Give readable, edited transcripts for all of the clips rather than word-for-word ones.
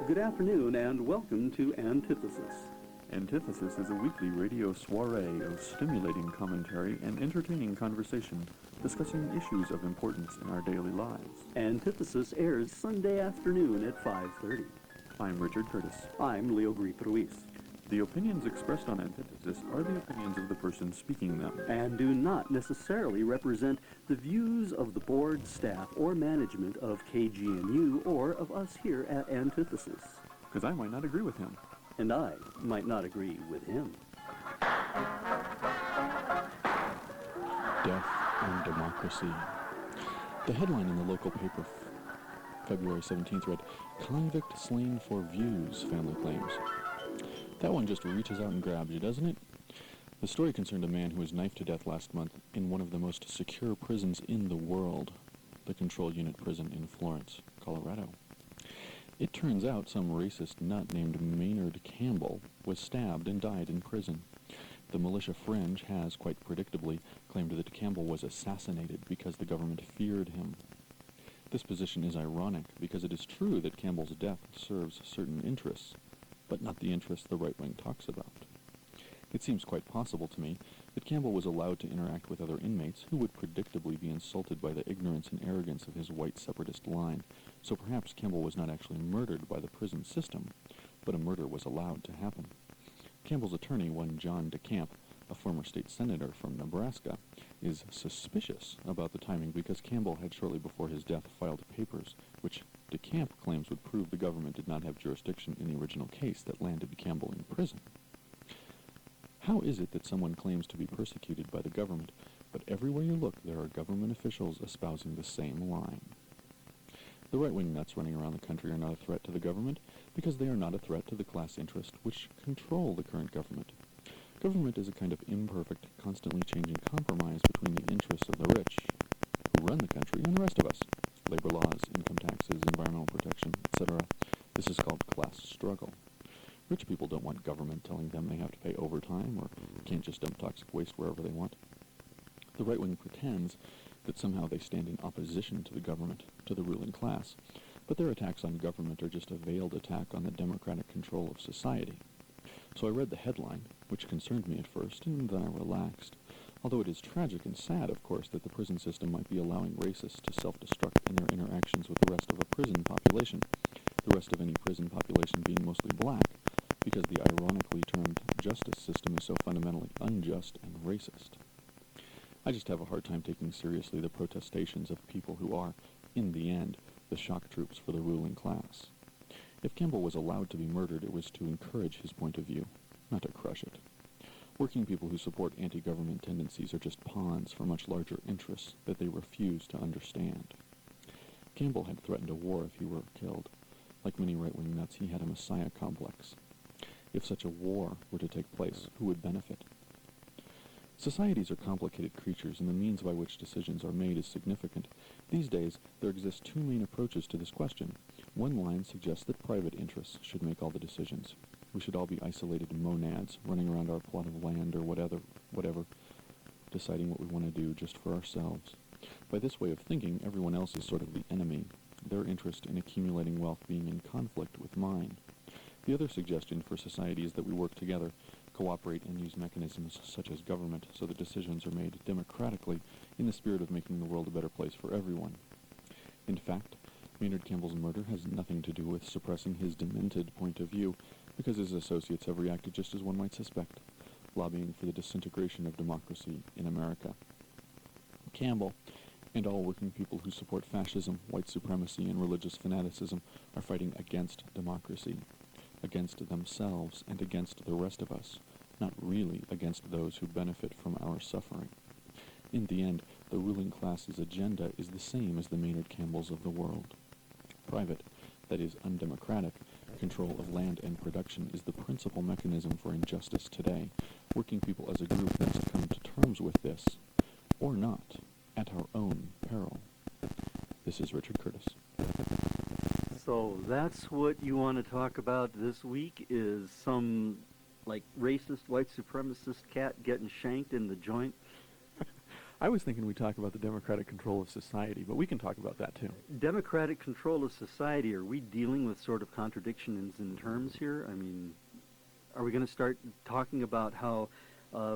Good afternoon and welcome to Antithesis. Antithesis is a weekly radio soiree of stimulating commentary and entertaining conversation discussing issues of importance in our daily lives. Antithesis airs Sunday afternoon at 5:30. I'm Richard Curtis. I'm Leo Griep-Ruiz. The opinions expressed on Antithesis are the opinions of the person speaking them, and do not necessarily represent the views of the board, staff, or management of KGNU or of us here at Antithesis. Because I might not agree with him. And I might not agree with him. Death and Democracy. The headline in the local paper February 17th read, "Convict slain for views, family claims." That one just reaches out and grabs you, doesn't it? The story concerned a man who was knifed to death last month in one of the most secure prisons in the world, the Control Unit Prison in Florence, Colorado. It turns out some racist nut named Maynard Campbell was stabbed and died in prison. The militia fringe has, quite predictably, claimed that Campbell was assassinated because the government feared him. This position is ironic because it is true that Campbell's death serves certain interests, but not the interests the right wing talks about. It seems quite possible to me that Campbell was allowed to interact with other inmates who would predictably be insulted by the ignorance and arrogance of his white separatist line, so perhaps Campbell was not actually murdered by the prison system, but a murder was allowed to happen. Campbell's attorney, one John DeCamp, a former state senator from Nebraska, is suspicious about the timing because Campbell had shortly before his death filed papers, which DeCamp claims would prove the government did not have jurisdiction in the original case that landed Campbell in prison. How is it that someone claims to be persecuted by the government, but everywhere you look there are government officials espousing the same line? The right-wing nuts running around the country are not a threat to the government because they are not a threat to the class interest which control the current government. Government is a kind of imperfect, constantly changing compromise between the interests of the rich, who run the country, and the rest of us. Labor laws, income taxes, environmental protection, etc. This is called class struggle. Rich people don't want government telling them they have to pay overtime or can't just dump toxic waste wherever they want. The right wing pretends that somehow they stand in opposition to the government, to the ruling class, but their attacks on government are just a veiled attack on the democratic control of society. So I read the headline, which concerned me at first, and then I relaxed. Although it is tragic and sad, of course, that the prison system might be allowing racists to self-destruct in their interactions with the rest of a prison population, the rest of any prison population being mostly black, because the ironically termed justice system is so fundamentally unjust and racist. I just have a hard time taking seriously the protestations of people who are, in the end, the shock troops for the ruling class. If Campbell was allowed to be murdered, it was to encourage his point of view, not to crush it. Working people who support anti-government tendencies are just pawns for much larger interests that they refuse to understand. Campbell had threatened a war if he were killed. Like many right-wing nuts, he had a messiah complex. If such a war were to take place, who would benefit? Societies are complicated creatures, and the means by which decisions are made is significant. These days, there exist two main approaches to this question. One line suggests that private interests should make all the decisions. We should all be isolated monads, running around our plot of land or whatever, deciding what we want to do just for ourselves. By this way of thinking, everyone else is sort of the enemy, their interest in accumulating wealth being in conflict with mine. The other suggestion for society is that we work together, cooperate, and use mechanisms such as government so that decisions are made democratically in the spirit of making the world a better place for everyone. In fact, Maynard Campbell's murder has nothing to do with suppressing his demented point of view, because his associates have reacted just as one might suspect, lobbying for the disintegration of democracy in America. Campbell, and all working people who support fascism, white supremacy, and religious fanaticism are fighting against democracy, against themselves, and against the rest of us, not really against those who benefit from our suffering. In the end, the ruling class's agenda is the same as the Maynard Campbells of the world. Private, that is, undemocratic, control of land and production is the principal mechanism for injustice today. Working people as a group must come to terms with this, or not, at our own peril. This is Richard Curtis. So that's what you want to talk about this week, is some, like, racist, white supremacist cat getting shanked in the joint? I was thinking we'd talk about the democratic control of society, but we can talk about that too. Democratic control of society, are we dealing with sort of contradictions in terms here? I mean, are we going to start talking about how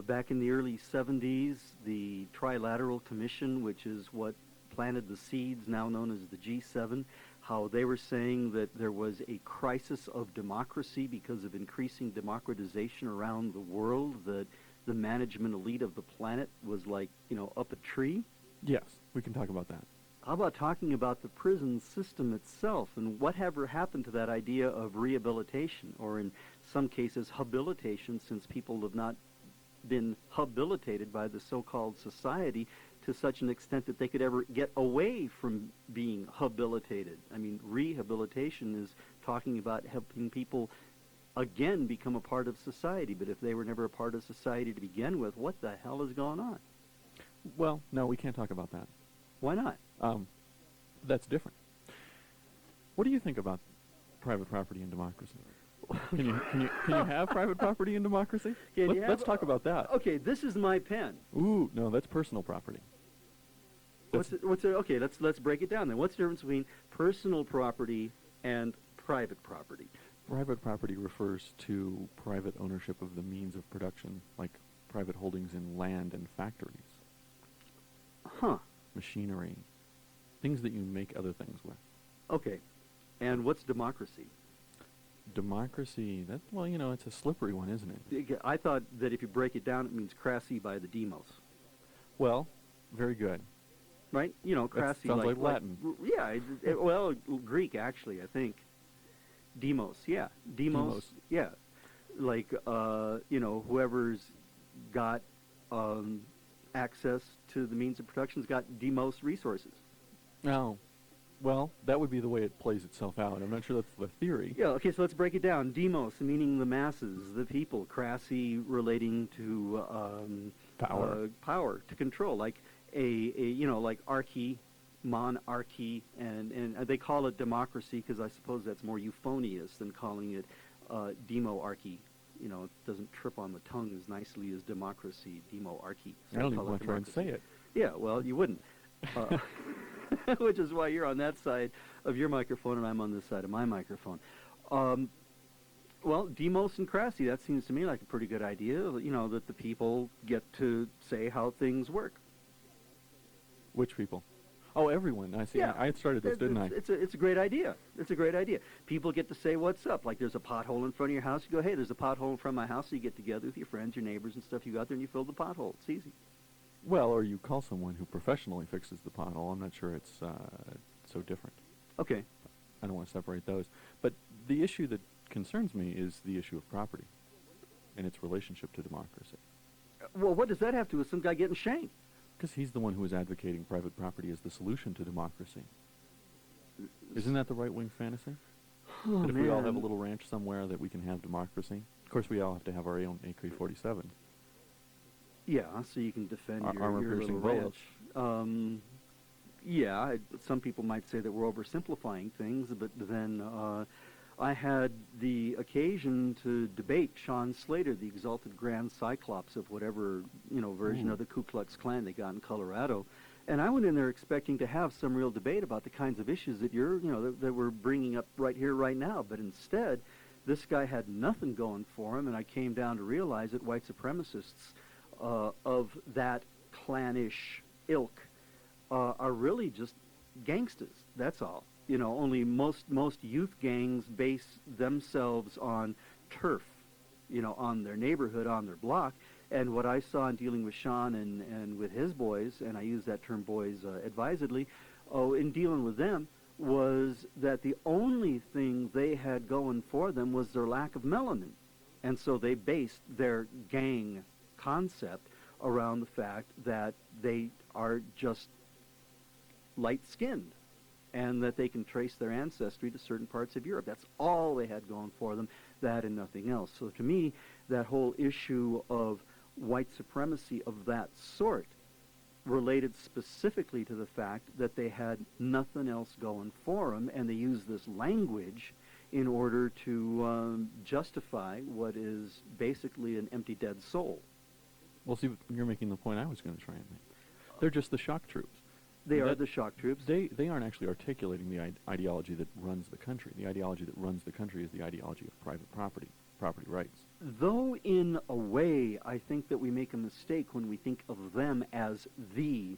back in the early 70s, the Trilateral Commission, which is what planted the seeds, now known as the G7, how they were saying that there was a crisis of democracy because of increasing democratization around the world, that the management elite of the planet was like, up a tree? Yes, we can talk about that. How about talking about the prison system itself and whatever happened to that idea of rehabilitation, or in some cases habilitation, since people have not been habilitated by the so-called society to such an extent that they could ever get away from being habilitated. I mean, rehabilitation is talking about helping people again become a part of society, but if they were never a part of society to begin with, what the hell is going on? Well, no, we can't talk about that. Why not? That's different. What do you think about private property and democracy? Can you have private property in democracy? Let's talk about that. Okay, this is my pen. Ooh, no, that's personal property. Okay, let's break it down then. What's the difference between personal property and private property? Private property refers to private ownership of the means of production, like private holdings in land and factories. Huh. Machinery. Things that you make other things with. Okay. And what's democracy? Democracy, it's a slippery one, isn't it? I thought that if you break it down, it means crassy by the demos. Well, very good. Right? Crassy. Sounds like Latin. Well, Greek, actually, I think. Demos, yeah. Demos. Yeah. Like, whoever's got access to the means of production's got demos resources. Oh. Well, that would be the way it plays itself out. I'm not sure that's the theory. Yeah, okay, so let's break it down. Demos, meaning the masses, the people. Crassy, relating to Power. Power, to control. Like like archy, monarchy, and they call it democracy because I suppose that's more euphonious than calling it demoarchy. It doesn't trip on the tongue as nicely as democracy, demoarchy. So I don't even want to try and say it. Yeah, well, you wouldn't. Which is why you're on that side of your microphone and I'm on this side of my microphone. Well, demos and crassy, that seems to me like a pretty good idea, that the people get to say how things work. Which people? Oh, everyone. I see. Yeah. I started this, didn't I? It's a great idea. It's a great idea. People get to say what's up. Like there's a pothole in front of your house. You go, hey, there's a pothole in front of my house. So you get together with your friends, your neighbors and stuff. You go out there and you fill the pothole. It's easy. Well, or you call someone who professionally fixes the pothole. I'm not sure it's so different. Okay. I don't want to separate those. But the issue that concerns me is the issue of property and its relationship to democracy. Well, what does that have to do with some guy getting shanked? Because he's the one who is advocating private property as the solution to democracy. Isn't that the right-wing fantasy? Oh, that if we all have a little ranch somewhere that we can have democracy? Of course, we all have to have our own AK-47. Yeah, so you can defend your little armor-piercing ranch. bullets. Some people might say that we're oversimplifying things, but then I had the occasion to debate Sean Slater, the exalted Grand Cyclops of whatever version of the Ku Klux Klan they got in Colorado, and I went in there expecting to have some real debate about the kinds of issues that that we're bringing up right here, right now. But instead, this guy had nothing going for him, and I came down to realize that white supremacists of that clannish ilk are really just gangsters. That's all. Only most youth gangs base themselves on turf, on their neighborhood, on their block. And what I saw in dealing with Sean and with his boys, and I use that term boys advisedly, in dealing with them, was that the only thing they had going for them was their lack of melanin. And so they based their gang concept around the fact that they are just light-skinned and that they can trace their ancestry to certain parts of Europe. That's all they had going for them, that and nothing else. So to me, that whole issue of white supremacy of that sort related specifically to the fact that they had nothing else going for them, and they used this language in order to justify what is basically an empty, dead soul. Well, see, you're making the point I was going to try and make. They're just the shock troops. They are the shock troops. They aren't actually articulating the ideology that runs the country. The ideology that runs the country is the ideology of private property rights. Though in a way, I think that we make a mistake when we think of them as the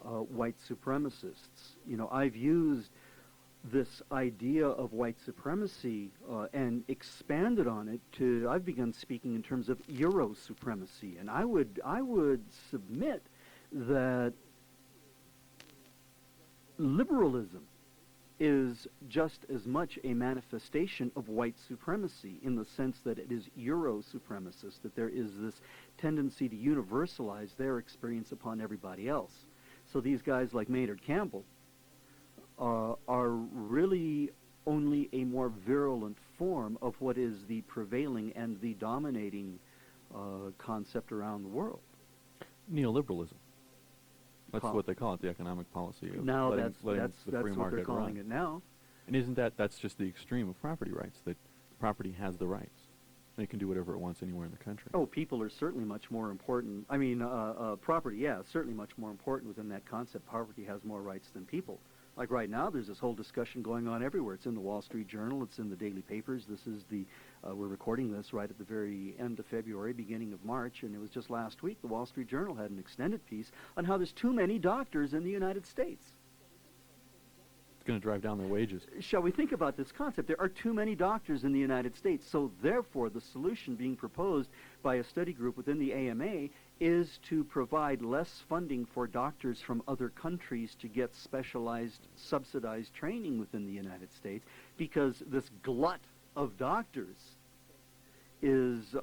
white supremacists. You know, I've used this idea of white supremacy and expanded on it to, I've begun speaking in terms of Euro supremacy, and I would submit that liberalism is just as much a manifestation of white supremacy in the sense that it is Euro supremacist, that there is this tendency to universalize their experience upon everybody else. So these guys like Maynard Campbell are really only a more virulent form of what is the prevailing and the dominating concept around the world. Neoliberalism. That's what they call it, the economic policy of now letting the free what market they're calling run. it now. And isn't that's just the extreme of property rights, that property has the rights. And it can do whatever it wants anywhere in the country. Oh, people are certainly much more important. I mean, property, yeah, certainly much more important within that concept. Property has more rights than people. Like right now, there's this whole discussion going on everywhere. It's in the Wall Street Journal. It's in the daily papers. This is we're recording this right at the very end of February, beginning of March, and it was just last week the Wall Street Journal had an extended piece on how there's too many doctors in the United States. It's going to drive down their wages. Shall we think about this concept? There are too many doctors in the United States, so therefore the solution being proposed by a study group within the AMA is to provide less funding for doctors from other countries to get specialized, subsidized training within the United States, because this glut of doctors is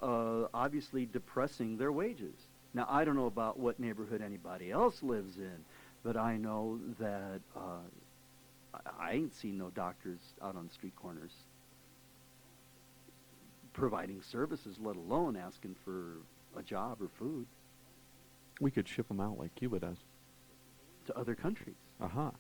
obviously depressing their wages. Now, I don't know about what neighborhood anybody else lives in, but I know that I ain't seen no doctors out on street corners providing services, let alone asking for a job or food. We could ship them out like Cuba does. To other countries. Aha.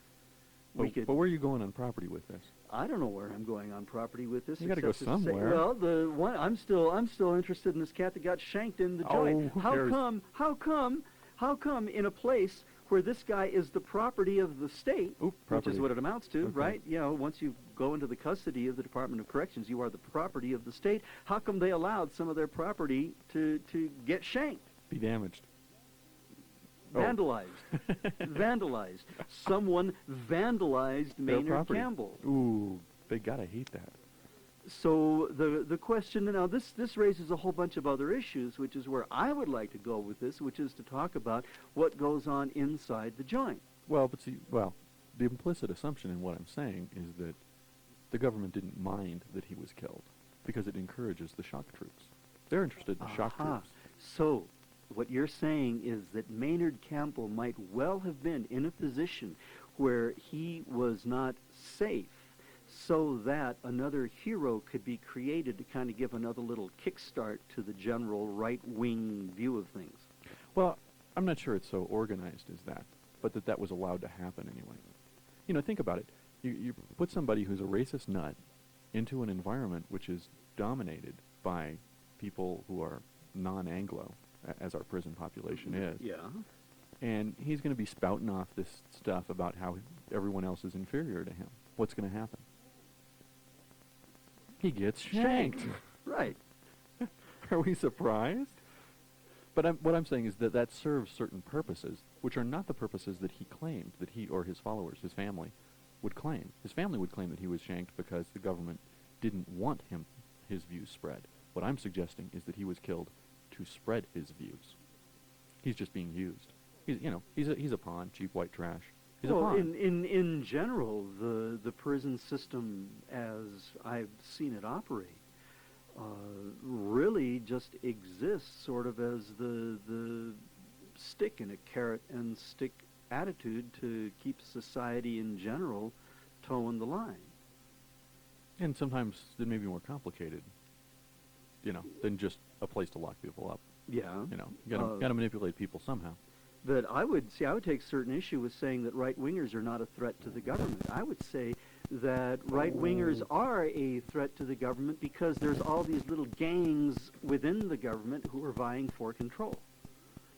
But where are you going on property with this? I don't know where I'm going on property with this. You got to go somewhere. Well, I'm still interested in this cat that got shanked in the joint. Who cares? How come in a place where this guy is the property of the state, which is what it amounts to, Okay. right? You know, once you go into the custody of the Department of Corrections, you are the property of the state. How come they allowed some of their property to get shanked? Be damaged. Vandalized. Vandalized. Someone vandalized Their Maynard property. Campbell. Ooh, they gotta hate that. So the question now, this raises a whole bunch of other issues, which is where I would like to go with this, which is to talk about what goes on inside the joint. Well, but see, the implicit assumption in what I'm saying is that the government didn't mind that he was killed because it encourages the shock troops. They're interested in the shock troops. So what you're saying is that Maynard Campbell might well have been in a position where he was not safe, so that another hero could be created to kind of give another little kickstart to the general right-wing view of things. Well, I'm not sure it's so organized as that, but that was allowed to happen anyway. You know, think about it. You put somebody who's a racist nut into an environment which is dominated by people who are non-Anglo, as our prison population is. Yeah. And he's going to be spouting off this stuff about how everyone else is inferior to him. What's going to happen? He gets shanked. Right. Are we surprised? But what I'm saying is that serves certain purposes, which are not the purposes that he claimed, that he or his followers, his family, would claim. His family would claim that he was shanked because the government didn't want his views spread. What I'm suggesting is that he was killed to spread his views. He's just being used. He's a pawn, cheap white trash. He's a pawn. In general, the prison system, as I've seen it operate, really just exists sort of as the stick in a carrot and stick attitude to keep society in general towing the line. And sometimes it may be more complicated, than just a place to lock people up. Yeah. You gotta manipulate people somehow. But I would take certain issue with saying that right-wingers are not a threat to the government. I would say that right-wingers are a threat to the government because there's all these little gangs within the government who are vying for control.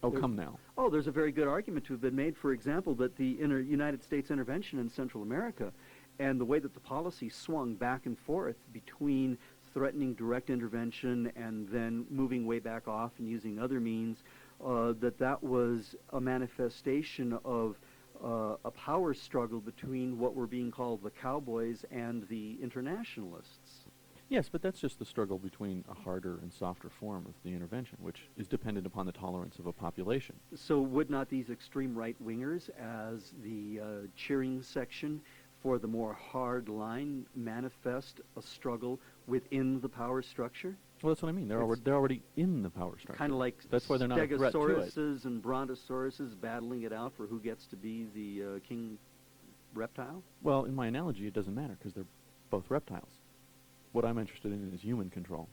Oh, come now. Oh, there's a very good argument to have been made, for example, that the United States intervention in Central America and the way that the policy swung back and forth between threatening direct intervention and then moving way back off and using other means, that was a manifestation of a power struggle between what were being called the cowboys and the internationalists. Yes, but that's just the struggle between a harder and softer form of the intervention, which is dependent upon the tolerance of a population. So would not these extreme right-wingers, as the cheering section for the more hard line, manifest a struggle within the power structure? Well, that's what I mean. They're already in the power structure. Kind of like that's why they're not a threat to it. Stegosauruses and Brontosauruses battling it out for who gets to be the king reptile? Well, in my analogy, it doesn't matter because they're both reptiles. What I'm interested in is human control.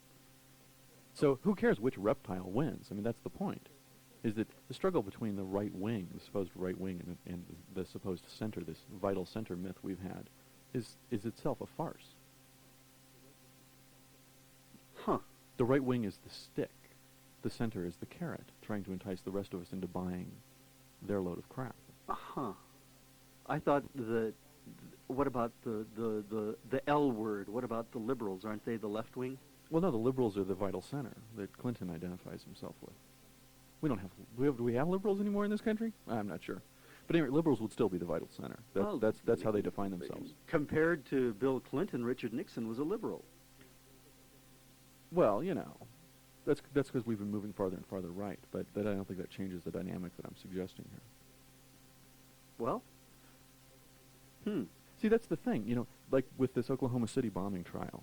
So who cares which reptile wins? I mean, that's the point, is that the struggle between the right wing, the supposed right wing, and the supposed center, this vital center myth we've had, is itself a farce. Huh. The right wing is the stick. The center is the carrot, trying to entice the rest of us into buying their load of crap. Uh-huh. I thought that, what about the L word? What about the liberals? Aren't they the left wing? Well, no, the liberals are the vital center that Clinton identifies himself with. We don't have, do we have liberals anymore in this country? I'm not sure. But anyway, liberals would still be the vital center. That's how they define themselves. Compared to Bill Clinton, Richard Nixon was a liberal. Well, you know, that's because we've been moving farther and farther right, but I don't think that changes the dynamic that I'm suggesting here. Well, See, that's the thing, you know, like with this Oklahoma City bombing trial,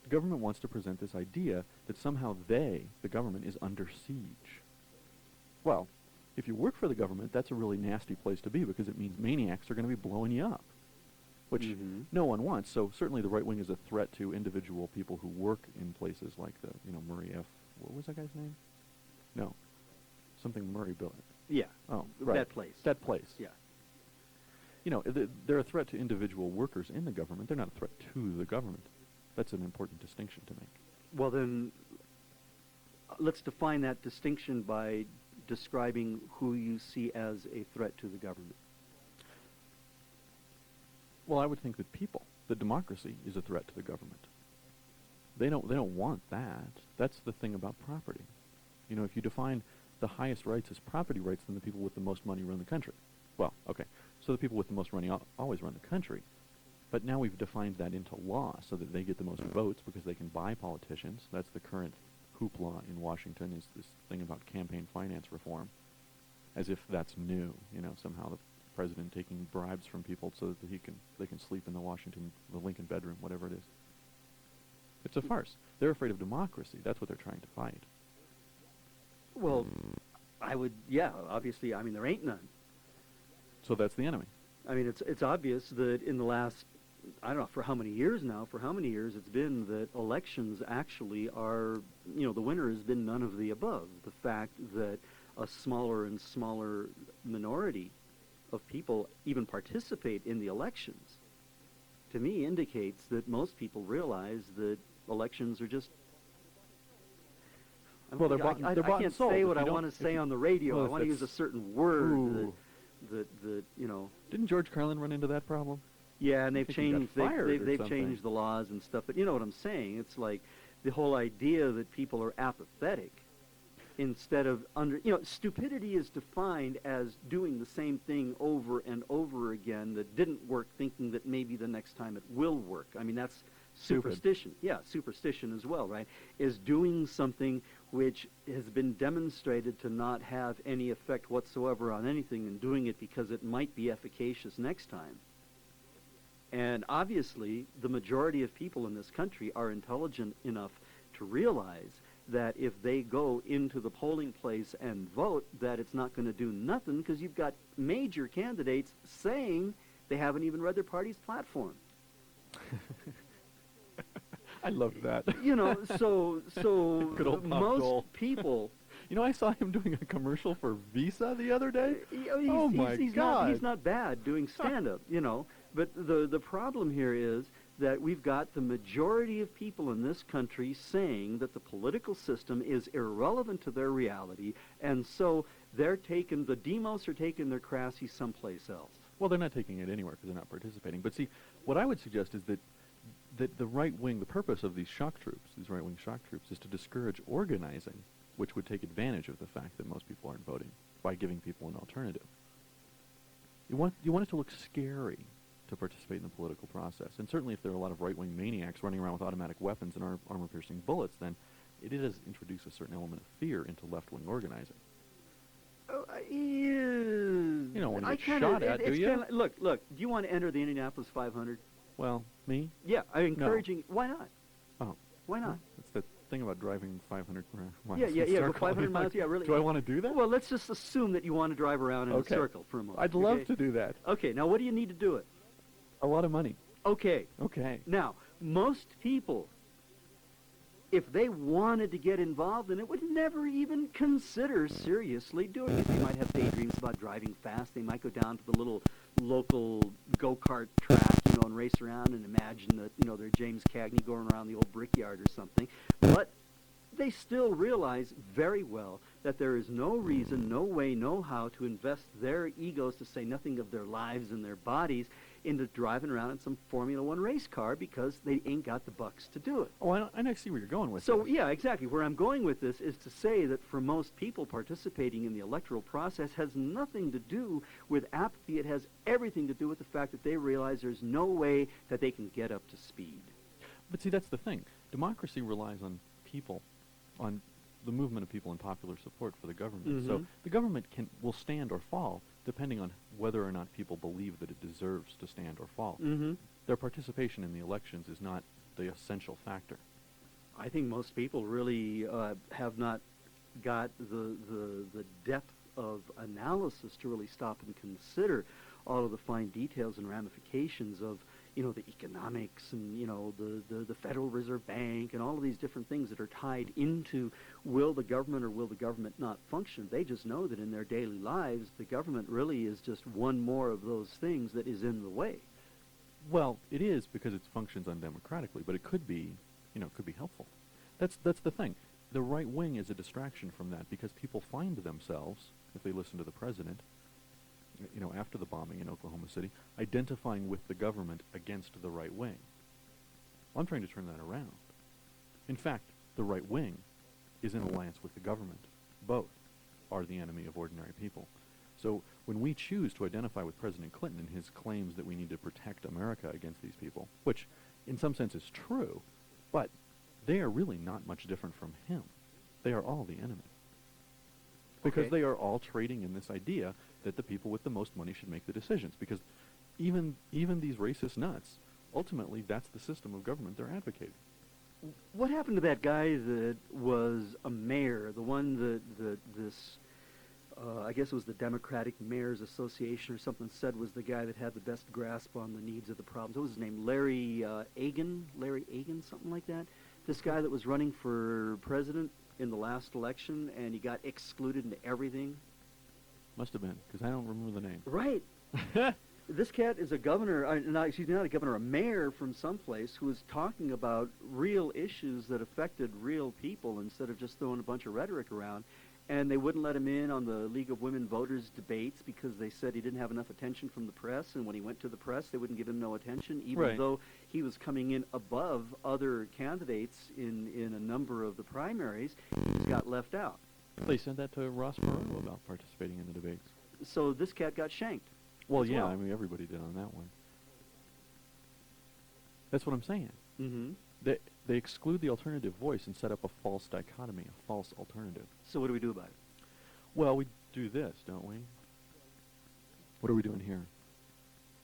the government wants to present this idea that somehow the government, is under siege. Well, if you work for the government, that's a really nasty place to be because it means maniacs are going to be blowing you up, which no one wants. So certainly the right wing is a threat to individual people who work in places like the, Murray F. What was that guy's name? No, something Murray built. yeah. Oh, right. That place. That place. Yeah. You know, they're a threat to individual workers in the government. They're not a threat to the government. That's an important distinction to make. Well, then, let's define that distinction by describing who you see as a threat to the government. Well, I would think that that democracy is a threat to the government. They don't want that. That's the thing about property. You know, if you define the highest rights as property rights, then the people with the most money run the country. Well, okay, so the people with the most money always run the country. But now we've defined that into law so that they get the most votes because they can buy politicians. That's the current hoopla in Washington, is this thing about campaign finance reform, as if that's new, somehow the president taking bribes from people so that they can sleep in the Lincoln bedroom, whatever it is. It's a farce. They're afraid of democracy. That's what they're trying to fight. Well, obviously, there ain't none. So that's the enemy. I mean, it's obvious that in the last, I don't know, for how many years it's been that elections actually are, the winner has been none of the above. The fact that a smaller and smaller minority of people even participate in the elections, to me, indicates that most people realize that elections are just... Well, they're bought I and can't sold. say what I want to say on the radio. Well, I want to use a certain word that Didn't George Carlin run into that problem? Yeah, and they've changed they've something. changed the laws and stuff. But you know what I'm saying? It's like the whole idea that people are apathetic instead of stupidity is defined as doing the same thing over and over again that didn't work, thinking that maybe the next time it will work. I mean, that's superstition. Yeah, superstition as well, right? Is doing something which has been demonstrated to not have any effect whatsoever on anything and doing it because it might be efficacious next time. And obviously, the majority of people in this country are intelligent enough to realize that if they go into the polling place and vote, that it's not going to do nothing because you've got major candidates saying they haven't even read their party's platform. I love that. So Good old Pop most Goal. people... I saw him doing a commercial for Visa the other day. He's God. He's not bad doing stand-up, But the problem here is that we've got the majority of people in this country saying that the political system is irrelevant to their reality, and so they're taking, the demos are taking their crassy someplace else. Well, they're not taking it anywhere because they're not participating. But see, what I would suggest is that the right wing, the purpose of these shock troops, these right-wing shock troops, is to discourage organizing, which would take advantage of the fact that most people aren't voting by giving people an alternative. You want it to look scary to participate in the political process. And certainly if there are a lot of right-wing maniacs running around with automatic weapons and armor-piercing bullets, then it does introduce a certain element of fear into left-wing organizing. You don't want to get shot at, do you? Look, do you want to enter the Indianapolis 500? Well, me? Yeah, I'm encouraging. Why not? Oh. Why not? It's the thing about driving 500 miles Yeah, in a go circle. 500 miles, yeah, really. Do I want to do that? Well, let's just assume that you want to drive around in a circle for a moment. I'd love to do that. Okay, now what do you need to do it? A lot of money. Okay. Okay. Now, most people, if they wanted to get involved in it, would never even consider seriously doing it. They might have daydreams about driving fast. They might go down to the little local go-kart track, and race around and imagine that, they're James Cagney going around the old brickyard or something. But they still realize very well that there is no reason, no way, no how to invest their egos, to say nothing of their lives and their bodies, into driving around in some Formula One race car because they ain't got the bucks to do it. Oh, I see where you're going with So, this. yeah, exactly. Where I'm going with this is to say that for most people, participating in the electoral process has nothing to do with apathy. It has everything to do with the fact that they realize there's no way that they can get up to speed. But see, that's the thing. Democracy relies on people, on the movement of people and popular support for the government. So the government will stand or fall depending on whether or not people believe that it deserves to stand or fall. Their participation in the elections is not the essential factor. I think most people really have not got the depth of analysis to really stop and consider all of the fine details and ramifications of the economics and, the Federal Reserve Bank and all of these different things that are tied into will the government or will the government not function. They just know that in their daily lives, the government really is just one more of those things that is in the way. Well, it is because it functions undemocratically, but it could be, it could be helpful. That's the thing. The right wing is a distraction from that because people find themselves, if they listen to the president, after the bombing in Oklahoma City, identifying with the government against the right wing. Well, I'm trying to turn that around. In fact, the right wing is in alliance with the government. Both are the enemy of ordinary people. So when we choose to identify with President Clinton and his claims that we need to protect America against these people, which in some sense is true, but they are really not much different from him. They are all the enemy. Because they are all trading in this idea that the people with the most money should make the decisions. Because even these racist nuts, ultimately that's the system of government they're advocating. What happened to that guy that was a mayor, the one that this, I guess it was the Democratic Mayors Association or something, said was the guy that had the best grasp on the needs of the problems? What was his name? Larry Agin, something like that? This guy that was running for president in the last election, and he got excluded into everything. Must have been, because I don't remember the name. Right. This cat is a governor, not a governor, a mayor from someplace who was talking about real issues that affected real people instead of just throwing a bunch of rhetoric around. And they wouldn't let him in on the League of Women Voters debates because they said he didn't have enough attention from the press, and when he went to the press, they wouldn't give him no attention, even though he was coming in above other candidates in a number of the primaries. He just got left out. They said that to Ross Perot about participating in the debates. So this cat got shanked. Well, yeah, I mean, everybody did on that one. That's what I'm saying. They exclude the alternative voice and set up a false dichotomy, a false alternative. So what do we do about it? Well, we do this, don't we? What are we doing here?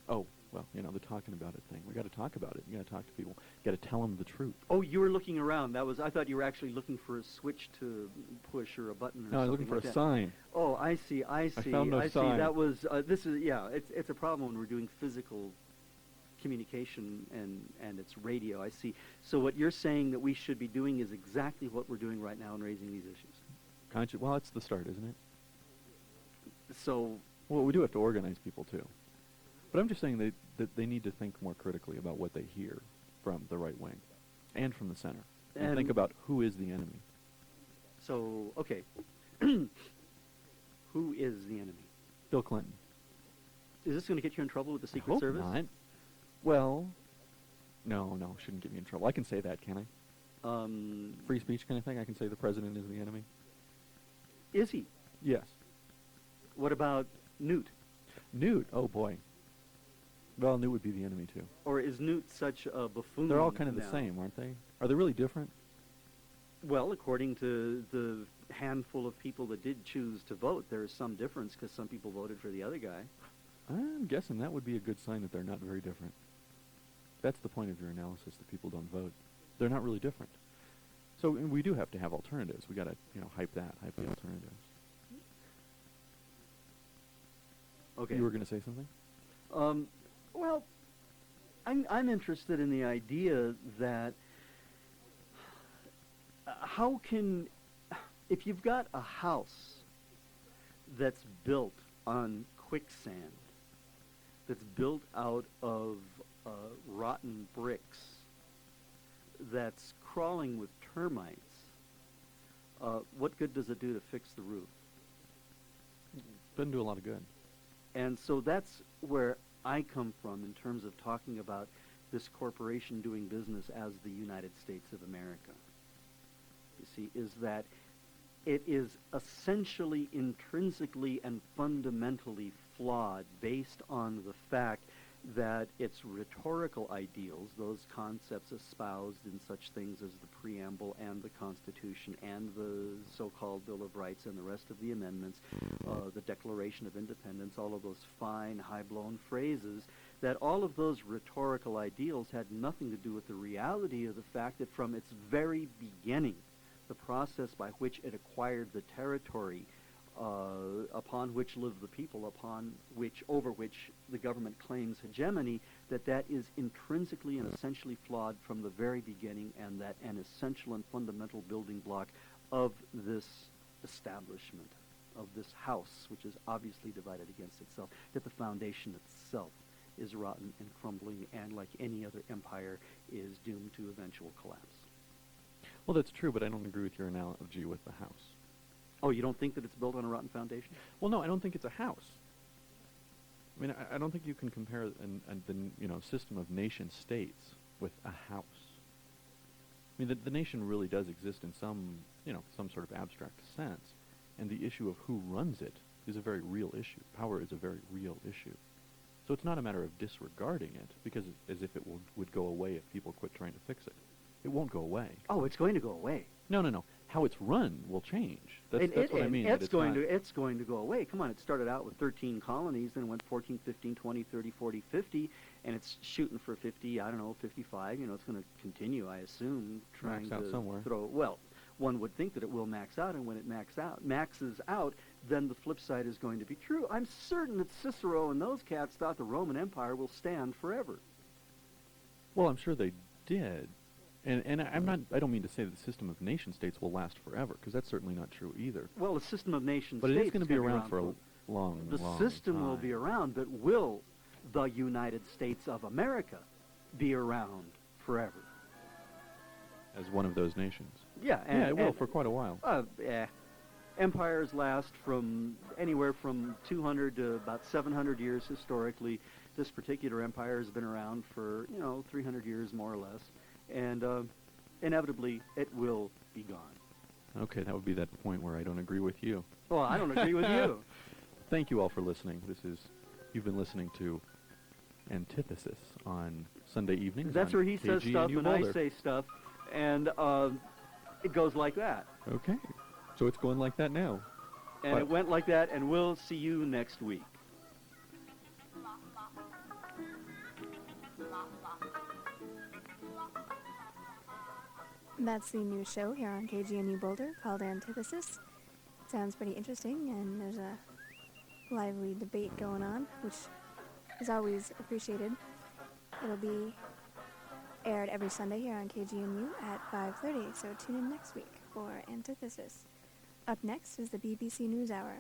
Oh, well, the talking about it thing. We got to talk about it. You got to talk to people. You got to tell them the truth. Oh, you were looking around. I thought you were actually looking for a switch to push or a button or something. No, I was looking for a sign. Oh, I see. I found no sign. See. That was it's a problem when we're doing physical communication and it's radio. I see. So what you're saying that we should be doing is exactly what we're doing right now in raising these issues. Well, it's the start, isn't it? So, well, we do have to organize people too. But I'm just saying that they need to think more critically about what they hear from the right wing and from the center. And And- think about who is the enemy. So, okay. Who is the enemy? Bill Clinton. Is this going to get you in trouble with the I Secret hope Service? not. Well, no, shouldn't get me in trouble. I can say that, can I? Free speech kind of thing? I can say the president is the enemy? Is he? Yes. What about Newt? Newt, oh boy. Well, Newt would be the enemy too. Or is Newt such a buffoon? They're all kind of the now? same, aren't they? Are they really different? Well, according to the handful of people that did choose to vote, there is some difference because some people voted for the other guy. I'm guessing that would be a good sign that they're not very different. That's the point of your analysis, that people don't vote. They're not really different. So and we do have to have alternatives. We got to, hype the alternatives. Okay. You were going to say something? Well, I'm interested in the idea that how can, if you've got a house that's built on quicksand, that's built out of rotten bricks, that's crawling with termites, what good does it do to fix the roof? Doesn't do a lot of good. And so that's where I come from in terms of talking about this corporation doing business as the United States of America. You see, is that it is essentially intrinsically and fundamentally flawed based on the fact that its rhetorical ideals, those concepts espoused in such things as the preamble and the Constitution and the so-called Bill of Rights and the rest of the amendments, the Declaration of Independence, all of those fine, high-blown phrases, that all of those rhetorical ideals had nothing to do with the reality of the fact that from its very beginning, the process by which it acquired the territory upon which live the people, over which the government claims hegemony, that is intrinsically and essentially flawed from the very beginning, and that an essential and fundamental building block of this establishment, of this house, which is obviously divided against itself, that the foundation itself is rotten and crumbling, and like any other empire, is doomed to eventual collapse. Well, that's true, but I don't agree with your analogy with the house. Oh, you don't think that it's built on a rotten foundation? Well, no, I don't think it's a house. I mean, I don't think you can compare the system of nation states with a house. I mean, the nation really does exist in some sort of abstract sense, and the issue of who runs it is a very real issue. Power is a very real issue. So it's not a matter of disregarding it, because as if it would go away if people quit trying to fix it. It won't go away. Oh, it's going to go away. No. How it's run will change. That's what I mean. It's going to go away. Come on, it started out with 13 colonies, then it went 14, 15, 20, 30, 40, 50, and it's shooting for 50, 55. It's going to continue, I assume, trying Max out to somewhere. well, one would think that it will max out, and when it maxes out, then the flip side is going to be true. I'm certain that Cicero and those cats thought the Roman Empire will stand forever. Well, I'm sure they did. And I don't mean to say that the system of nation states will last forever, because that's certainly not true either. Well, the system of nation But states it is going to be around for a long, The long system will time. be around, but will the United States of America be around forever? As one of those nations. Yeah, Yeah, it will for quite a while. Empires last from anywhere from 200 to about 700 years historically. This particular empire has been around for 300 years more or less, and inevitably it will be gone. Okay, that would be that point where I don't agree with you. Well, I don't agree with you. Thank you all for listening. You've been listening to Antithesis on Sunday evenings. That's on where he says KGNU stuff and I Boulder. say stuff, and it goes like that. Okay, so it's going like that now. And it went like that, and we'll see you next week. That's the new show here on KGNU Boulder called Antithesis. Sounds pretty interesting, and there's a lively debate going on, which is always appreciated. It'll be aired every Sunday here on KGNU at 5:30, so tune in next week for Antithesis. Up next is the BBC NewsHour.